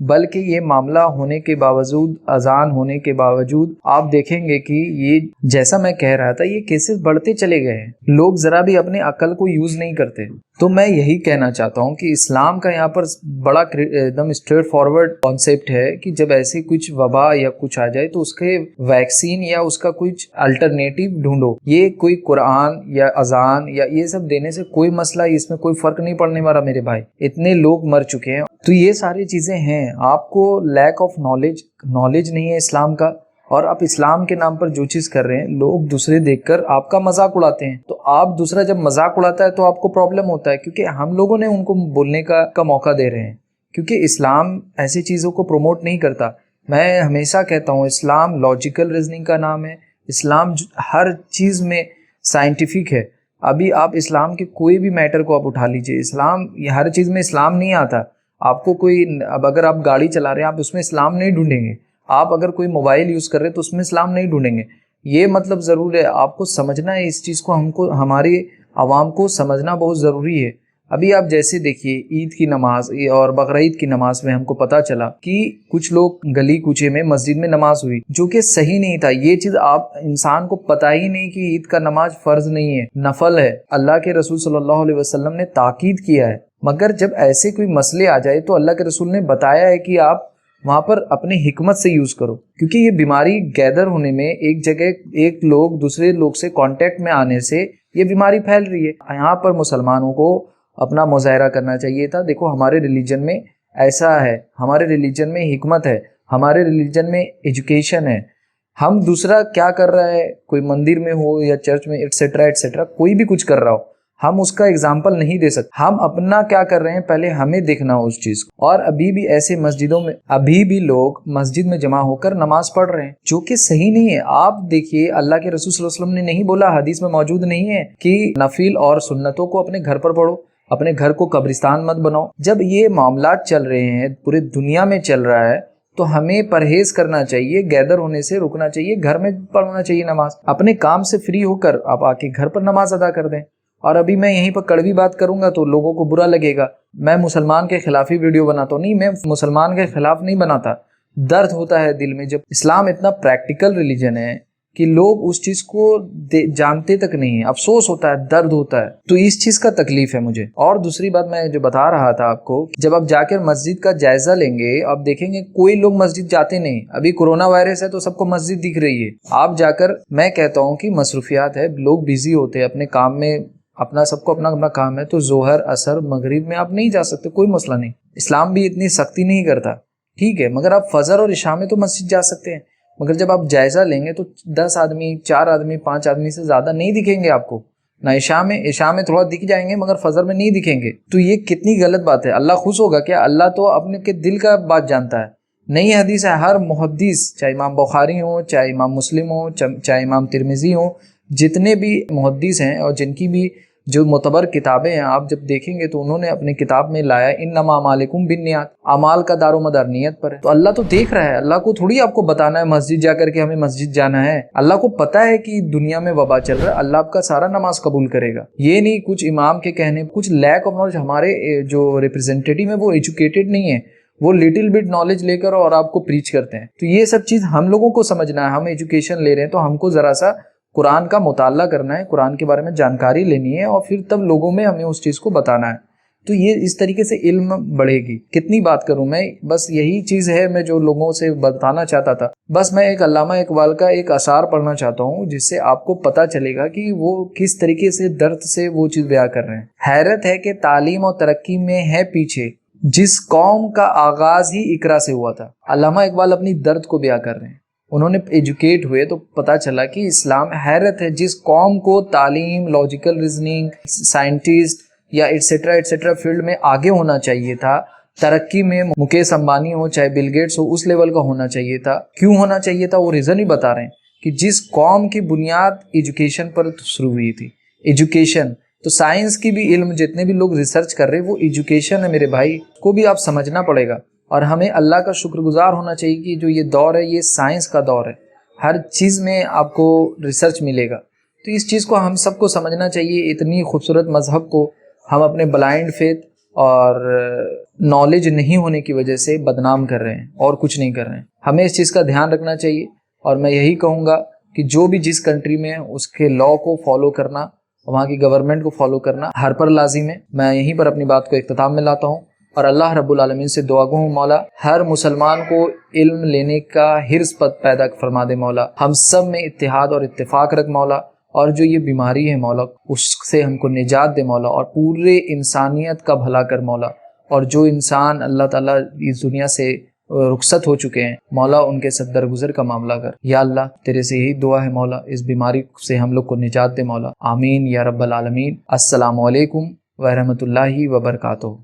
بلکہ یہ معاملہ ہونے کے باوجود، اذان ہونے کے باوجود آپ دیکھیں گے کہ یہ جیسا میں کہہ رہا تھا یہ کیسز بڑھتے چلے گئے ہیں، لوگ ذرا بھی اپنے عقل کو یوز نہیں کرتے۔ تو میں یہی کہنا چاہتا ہوں کہ اسلام کا یہاں پر بڑا ایک دم اسٹریٹ فارورڈ کانسیپٹ ہے کہ جب ایسی کچھ وبا یا کچھ آ جائے تو اس کے ویکسین یا اس کا کچھ الٹرنیٹیو ڈھونڈو۔ یہ کوئی قرآن یا اذان یا یہ سب دینے سے کوئی مسئلہ، اس میں کوئی فرق نہیں پڑنے والا میرے بھائی، اتنے لوگ مر چکے ہیں۔ تو یہ ساری چیزیں ہیں، آپ کو لیک آف نالج نہیں ہے اسلام کا، اور آپ اسلام کے نام پر جو چیز کر رہے ہیں، لوگ دوسرے دیکھ کر آپ کا مذاق اڑاتے ہیں، تو آپ دوسرا جب مذاق اڑاتا ہے تو آپ کو پرابلم ہوتا ہے، کیونکہ ہم لوگوں نے ان کو بولنے کا موقع دے رہے ہیں، کیونکہ اسلام ایسی چیزوں کو پروموٹ نہیں کرتا۔ میں ہمیشہ کہتا ہوں اسلام لاجیکل ریزننگ کا نام ہے، اسلام ہر چیز میں سائنٹیفک ہے۔ ابھی آپ اسلام کے کوئی بھی میٹر کو آپ اٹھا لیجئے، اسلام یہ ہر چیز میں اسلام نہیں آتا۔ آپ کو کوئی، اب اگر آپ گاڑی چلا رہے ہیں آپ اس میں اسلام نہیں ڈھونڈیں گے، آپ اگر کوئی موبائل یوز کر رہے ہیں تو اس میں اسلام نہیں ڈھونڈیں گے۔ یہ مطلب ضرور ہے، آپ کو سمجھنا ہے اس چیز کو، ہماری عوام کو سمجھنا بہت ضروری ہے۔ ابھی آپ جیسے دیکھیے عید کی نماز اور بقرعید کی نماز میں ہم کو پتہ چلا کہ کچھ لوگ گلی کوچے میں مسجد میں نماز ہوئی، جو کہ صحیح نہیں تھا۔ یہ چیز آپ انسان کو پتہ ہی نہیں کہ عید کا نماز فرض نہیں ہے، نفل ہے، اللہ کے رسول صلی اللہ علیہ وسلم نے تاکید کیا ہے۔ مگر جب ایسے کوئی مسئلے آ جائے تو اللہ کے رسول نے بتایا ہے کہ آپ وہاں پر اپنی حکمت سے یوز کرو، کیونکہ یہ بیماری گیدر ہونے میں ایک جگہ ایک لوگ دوسرے لوگ سے کانٹیکٹ میں آنے سے یہ بیماری پھیل رہی ہے۔ یہاں پر مسلمانوں کو اپنا مظاہرہ کرنا چاہیے تھا، دیکھو ہمارے ریلیجن میں ایسا ہے، ہمارے ریلیجن میں حکمت ہے، ہمارے ریلیجن میں ایجوکیشن ہے۔ ہم دوسرا کیا کر رہا ہے، کوئی مندر میں ہو یا چرچ میں ایٹسیٹرا کوئی بھی کچھ کر رہا ہو، ہم اس کا اگزامپل نہیں دے سکتے۔ ہم اپنا کیا کر رہے ہیں پہلے ہمیں دیکھنا ہو اس چیز کو۔ اور ابھی بھی ایسے مسجدوں میں ابھی بھی لوگ مسجد میں جمع ہو کر نماز پڑھ رہے ہیں، جو کہ صحیح نہیں ہے۔ آپ دیکھیے اللہ کے رسول صلی اللہ علیہ وسلم نے نہیں بولا، حدیث میں موجود نہیں ہے کہ نفل اور سنتوں کو اپنے گھر پر پڑھو، اپنے گھر کو قبرستان مت بناؤ۔ جب یہ معاملات چل رہے ہیں، پورے دنیا میں چل رہا ہے، تو ہمیں پرہیز کرنا چاہیے، گیدر ہونے سے رکنا چاہیے، گھر میں پڑھنا چاہیے نماز۔ اپنے کام سے فری ہو کر آپ آ کے گھر پر نماز ادا کر دیں۔ اور ابھی میں یہیں پر کڑوی بات کروں گا تو لوگوں کو برا لگے گا، میں مسلمان کے خلاف ہی ویڈیو بناتا ہوں، نہیں، میں مسلمان کے خلاف نہیں بناتا۔ درد ہوتا ہے دل میں جب اسلام اتنا پریکٹیکل ریلیجن ہے کہ لوگ اس چیز کو جانتے تک نہیں ہیں، افسوس ہوتا ہے، درد ہوتا ہے، تو اس چیز کا تکلیف ہے مجھے۔ اور دوسری بات میں جو بتا رہا تھا آپ کو، جب آپ جا کر مسجد کا جائزہ لیں گے آپ دیکھیں گے کوئی لوگ مسجد جاتے نہیں۔ ابھی کورونا وائرس ہے تو سب کو مسجد دکھ رہی ہے، آپ جا کر، میں کہتا ہوں کہ مصروفیات ہے، لوگ بیزی ہوتے ہیں اپنے کام میں، سب کو اپنا کام ہے، تو ظہر عصر مغرب میں آپ نہیں جا سکتے، کوئی مسئلہ نہیں، اسلام بھی اتنی سختی نہیں کرتا، ٹھیک ہے، مگر آپ فجر اور عشاء میں تو مسجد جا سکتے ہیں۔ مگر جب آپ جائزہ لیں گے تو 10 آدمی، 4 آدمی، 5 آدمی سے زیادہ نہیں دکھیں گے آپ کو، نہ عشاء میں تھوڑا دکھ جائیں گے مگر فجر میں نہیں دکھیں گے۔ تو یہ کتنی غلط بات ہے، اللہ خوش ہوگا کیا؟ اللہ تو اپنے کے دل کا بات جانتا ہے۔ نئی حدیث ہے، ہر محدث، چاہے امام بخاری ہوں، چاہے امام مسلم ہوں، چاہے امام ترمذی ہوں، جتنے بھی محدث ہیں اور جن کی بھی جو معتبر کتابیں ہیں، آپ جب دیکھیں گے تو انہوں نے اپنی کتاب میں لایا انما اعمالکم بالنیات، اعمال کا دار و مدار نیت پر ہے۔ تو اللہ تو دیکھ رہا ہے، اللہ کو تھوڑی آپ کو بتانا ہے مسجد جا کر کے ہمیں مسجد جانا ہے، اللہ کو پتہ ہے کہ دنیا میں وبا چل رہا ہے، اللہ آپ کا سارا نماز قبول کرے گا۔ یہ نہیں کچھ امام کے کہنے، کچھ لیک آف نالج، ہمارے جو ریپرزینٹیٹیو ہیں وہ ایجوکیٹڈ نہیں ہے، وہ لٹل بٹ نالج لے کر اور آپ کو پریچ کرتے ہیں۔ تو یہ سب چیز ہم لوگوں کو سمجھنا ہے، ہم ایجوکیشن لے رہے ہیں تو ہم کو ذرا سا قرآن کا مطالعہ کرنا ہے، قرآن کے بارے میں جانکاری لینی ہے، اور پھر تب لوگوں میں ہمیں اس چیز کو بتانا ہے۔ تو یہ اس طریقے سے علم بڑھے گی۔ کتنی بات کروں میں، بس یہی چیز ہے میں جو لوگوں سے بتانا چاہتا تھا۔ بس میں ایک علامہ اقبال کا ایک اشعار پڑھنا چاہتا ہوں جس سے آپ کو پتہ چلے گا کہ وہ کس طریقے سے درد سے وہ چیز بیان کر رہے ہیں۔ حیرت ہے کہ تعلیم اور ترقی میں ہے پیچھے، جس قوم کا آغاز ہی اقرا سے ہوا تھا۔ علامہ اقبال اپنی درد کو بیان کر رہے ہیں، انہوں نے ایجوکیٹ ہوئے تو پتہ چلا کہ اسلام، حیرت ہے جس قوم کو تعلیم، لاجیکل ریزننگ، سائنٹسٹ یا ایٹسیٹرا فیلڈ میں آگے ہونا چاہیے تھا، ترقی میں مکیش امبانی ہو چاہے بل گیٹس ہو، اس لیول کا ہونا چاہیے تھا۔ کیوں ہونا چاہیے تھا وہ ریزن ہی بتا رہے ہیں کہ جس قوم کی بنیاد ایجوکیشن پر شروع ہوئی تھی۔ ایجوکیشن تو سائنس کی بھی، علم جتنے بھی لوگ ریسرچ کر رہے ہیں وہ ایجوکیشن ہے میرے بھائی، کو بھی آپ سمجھنا پڑے گا۔ اور ہمیں اللہ کا شکر گزار ہونا چاہیے کہ جو یہ دور ہے یہ سائنس کا دور ہے، ہر چیز میں آپ کو ریسرچ ملے گا۔ تو اس چیز کو ہم سب کو سمجھنا چاہیے، اتنی خوبصورت مذہب کو ہم اپنے بلائنڈ فیتھ اور نالج نہیں ہونے کی وجہ سے بدنام کر رہے ہیں اور کچھ نہیں کر رہے ہیں۔ ہمیں اس چیز کا دھیان رکھنا چاہیے، اور میں یہی کہوں گا کہ جو بھی جس کنٹری میں اس کے لا کو فالو کرنا، وہاں کی گورنمنٹ کو فالو کرنا ہر پر لازم ہے۔ میں یہیں پر اپنی بات کو اختتام میں لاتا ہوں، اور اللہ رب العالمین سے دعا گو ہوں مولا ہر مسلمان کو علم لینے کا حرص پیدا فرما دے مولا، ہم سب میں اتحاد اور اتفاق رکھ مولا، اور جو یہ بیماری ہے مولا اس سے ہم کو نجات دے مولا، اور پورے انسانیت کا بھلا کر مولا، اور جو انسان اللہ تعالیٰ اس دنیا سے رخصت ہو چکے ہیں مولا ان کے ساتھ درگزر کا معاملہ کر۔ یا اللہ تیرے سے یہی دعا ہے مولا، اس بیماری سے ہم لوگ کو نجات دے مولا، آمین یا رب العالمین۔ السلام علیکم ورحمۃ اللہ وبرکاتہ۔